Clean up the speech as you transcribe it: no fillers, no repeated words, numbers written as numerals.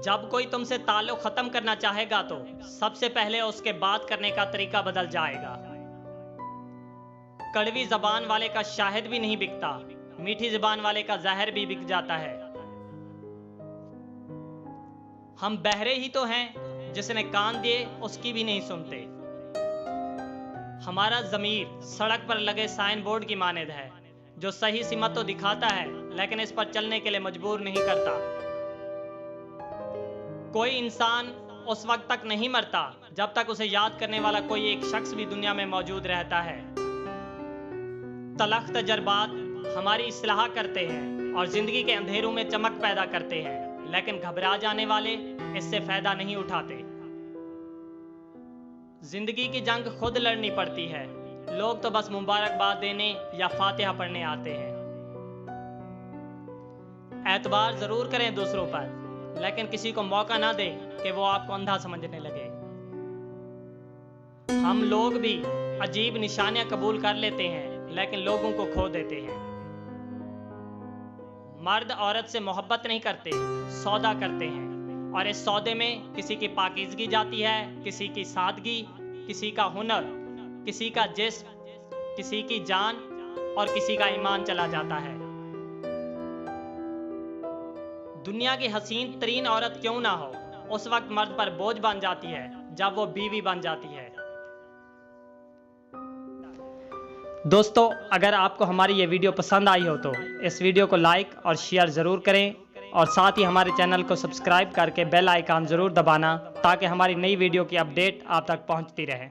जब कोई तुमसे ताल्लुक खत्म करना चाहेगा तो सबसे पहले उसके बात करने का तरीका बदल जाएगा। कड़वी जबान वाले का शाहिद भी नहीं बिकता, मीठी जबान वाले का जहर भी बिक जाता है। हम बहरे ही तो हैं, जिसने कान दिए उसकी भी नहीं सुनते। हमारा ज़मीर सड़क पर लगे साइन बोर्ड की मानद है, जो सही सीमा तो दिखाता है लेकिन इस पर चलने के लिए मजबूर नहीं करता। कोई इंसान उस वक्त तक नहीं मरता जब तक उसे याद करने वाला कोई एक शख्स भी दुनिया में मौजूद रहता है। तलख तजर्बात हमारी इस्लाह करते हैं और जिंदगी के अंधेरों में चमक पैदा करते हैं, लेकिन घबरा जाने वाले इससे फायदा नहीं उठाते। जिंदगी की जंग खुद लड़नी पड़ती है, लोग तो बस मुबारकबाद देने या फातिहा पढ़ने आते हैं। एतबार जरूर करें दूसरों पर, लेकिन किसी को मौका ना दें कि वो आपको अंधा समझने लगे। हम लोग भी अजीब निशानियां कबूल कर लेते हैं, लेकिन लोगों को खो देते हैं। मर्द औरत से मोहब्बत नहीं करते, सौदा करते हैं, और इस सौदे में किसी की पाकीज़गी जाती है, किसी की सादगी, किसी का हुनर, किसी का जिस्म, किसी की जान और किसी का ईमान चला जाता है। दुनिया की हसीन तरीन औरत क्यों ना हो, उस वक्त मर्द पर बोझ बन जाती है जब वो बीवी बन जाती है। दोस्तों, अगर आपको हमारी ये वीडियो पसंद आई हो तो इस वीडियो को लाइक और शेयर ज़रूर करें, और साथ ही हमारे चैनल को सब्सक्राइब करके बेल आइकन ज़रूर दबाना, ताकि हमारी नई वीडियो की अपडेट आप तक पहुंचती रहे।